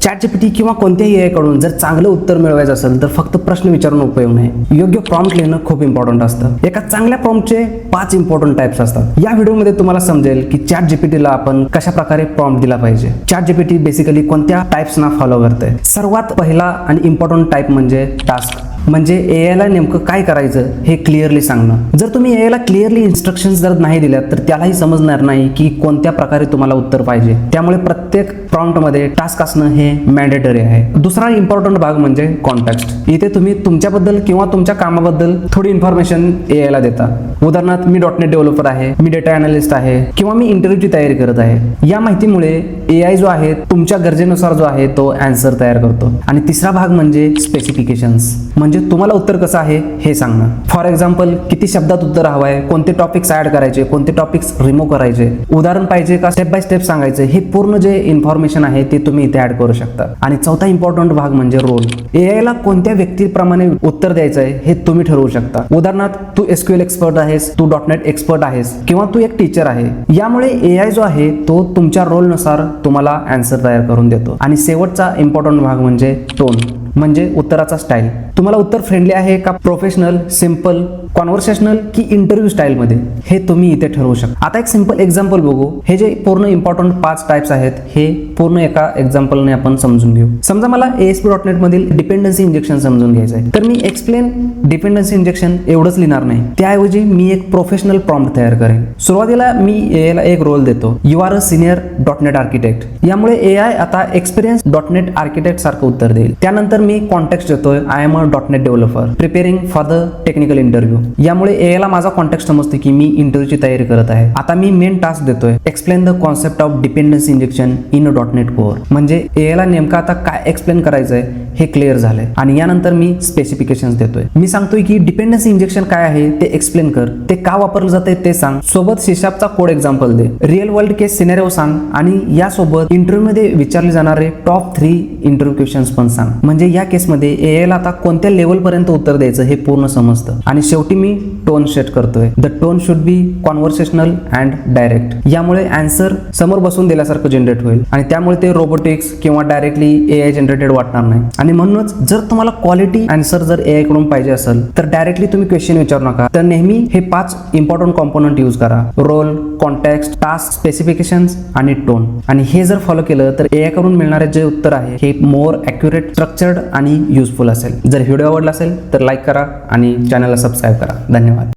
ChatGPT किंवा कोणत्याही AI कडून जर चांगलं उत्तर मिळवायचं असेल तर फक्त प्रश्न विचारून उपयोग नाही, योग्य प्रॉम्प्ट लिहिणं खूप इम्पॉर्टंट असतं. एका चांगल्या प्रॉम्प्टचे 5 इम्पॉर्टंट टाइप्स असतात. या व्हिडिओमध्ये तुम्हाला समजेल की ChatGPT ला आपण कशा प्रकारे प्रॉम्प्ट दिला पाहिजे. ChatGPT बेसिकली कोणत्या टाइप्सना फॉलो करते. सर्वात पहिला आणि इम्पॉर्टंट टाइप म्हणजे टास्क, म्हणजे AI ला नेमकं काय करायचं हे क्लिअरली सांगणं. जर तुम्ही AI ला क्लिअरली इन्स्ट्रक्शन्स जर नाही दिल्या तर त्यालाही समजणार नाही की कोणत्या प्रकारे तुम्हाला उत्तर पाहिजे. त्यामुळे प्रत्येक प्रॉम्प्ट मध्ये टास्क असणं हे मॅन्डेटरी आहे. दुसरा इम्पॉर्टंट भाग म्हणजे कॉन्टेक्स्ट. इथे तुम्ही तुमच्याबद्दल किंवा तुमच्या कामाबद्दल थोडी इन्फॉर्मेशन AI ला देता. उदाहरणार्थ मी .NET डेव्हलपर आहे, मी डेटा अनालिस्ट आहे किंवा मी इंटरव्ह्यूची तयारी करत आहे. या माहितीमुळे AI जो आहे तुमच्या गरजेनुसार जो आहे तो आन्सर तयार करतो. आणि तिसरा भाग म्हणजे स्पेसिफिकेशन्स, म्हणजे तुम्हाला उत्तर कसं आहे हे सांगणं. फॉर एक्झाम्पल किती शब्दात उत्तर हवं आहे, कोणते टॉपिक्स ऍड करायचे, कोणते टॉपिक्स रिमूव्ह करायचे, उदाहरण पाहिजे का, स्टेप बाय स्टेप सांगायचं, हे पूर्ण जे इन्फॉर्मेशन आहे ते तुम्ही इथे ऍड करू शकता. आणि चौथा इम्पॉर्टंट भाग म्हणजे रोल. AI ला कोणत्या व्यक्तीप्रमाणे उत्तर द्यायचं आहे हे तुम्ही ठरवू शकता. उदाहरणार्थ तू SQL एक्सपर्ट आहेस, तू .NET एक्सपर्ट आहेस किंवा तू एक टीचर आहे. यामुळे AI जो आहे तो तुमच्या रोलनुसार तुम्हाला आन्सर तयार करून देतो. आणि शेवटचा इम्पॉर्टंट भाग म्हणजे टोन, म्हणजे उत्तराचा स्टाईल. तुम्हाला उत्तर फ्रेंडली आहे का, प्रोफेशनल, सिंपल, कॉन्व्हर्सेशनल की इंटरव्ह्यू स्टाईल मध्ये, हे तुम्ही इथे ठरवू शकता. आता एक सिंपल एक्झाम्पल बघू. हे जे पूर्ण इम्पॉर्टंट 5 टाइप्स आहेत हे पूर्ण एका एक्झाम्पलने आपण समजून घेऊ. समजा मला ASP.NET मधील डिपेंडन्सी इंजेक्शन समजून घ्यायचं आहे, तर मी एक्सप्लेन डिपेंडन्सी इंजेक्शन एवढंच लिहिणार नाही. त्याऐवजी मी एक प्रोफेशनल प्रॉम्प्ट तयार करेन. सुरुवातीला मी AI ला एक रोल देतो, you are a senior .NET architect. यामुळे AI आता एक्सपिरियन्स .NET आर्किटेक्ट सारखं उत्तर देईल. त्यानंतर मी कॉन्टेक्स्ट देतोय, I am a .NET developer preparing for the technical interview. यामुळे AI ला माझा कॉन्टेक्स्ट समजते की मी इंटरव्ह्यूची तयारी करत आहे. आता मी मेन टास्क देतोय, explain the concept of dependency injection in .NET core. म्हणजे AI ला नेमकं आता काय एक्सप्लेन करायचंय हे क्लिअर झालंय. आणि यानंतर मी स्पेसिफिकेशन्स देतोय. मी सांगतोय की डिपेंडन्सी इंजेक्शन काय आहे ते एक्सप्लेन कर, ते का वापरलं जाते ते सांग, सोबत C#चा कोड एक्झाम्पल दे, रिअल वर्ल्ड केस सिनेरिओ सांग आणि यासोबत इंटरव्ह्यू मध्ये विचारले जाणारे टॉप 3 इंटरव्ह्यू क्वेश्चन्स पण सांग. म्हणजे या केसमध्ये AI ला आता कोणत्या लेवल पर्यंत उत्तर द्यायचं हे पूर्ण समजतं. आणि शेवटी मी टोन सेट करतोय, the tone should be conversational and direct. यामुळे आन्सर समोर बसून दिल्यासारखं जनरेट होईल आणि त्यामुळे ते रोबोटिक्स किंवा डायरेक्टली AI जनरेटेड वाटणार नाही. आणि म्हणूनच जर तुम्हाला क्वालिटी आन्सर जर AI कडून पाहिजे असेल तर डायरेक्टली तुम्ही क्वेश्चन विचारू नका, तर नेहमी हे 5 इम्पॉर्टंट कॉम्पोनंट यूज करा, रोल, कॉन्टेक्स्ट, टास्क, स्पेसिफिकेशन्स आणि टोन. आणि हे जर फॉलो केलं तर AI कडून मिळणारे जे उत्तर आहे हे मोर ॲक्युरेट, स्ट्रक्चर्ड आणि युजफुल असेल. जर व्हिडिओ आवडला असेल तर लाईक करा आणि चॅनलला सबस्क्राईब करा. धन्यवाद.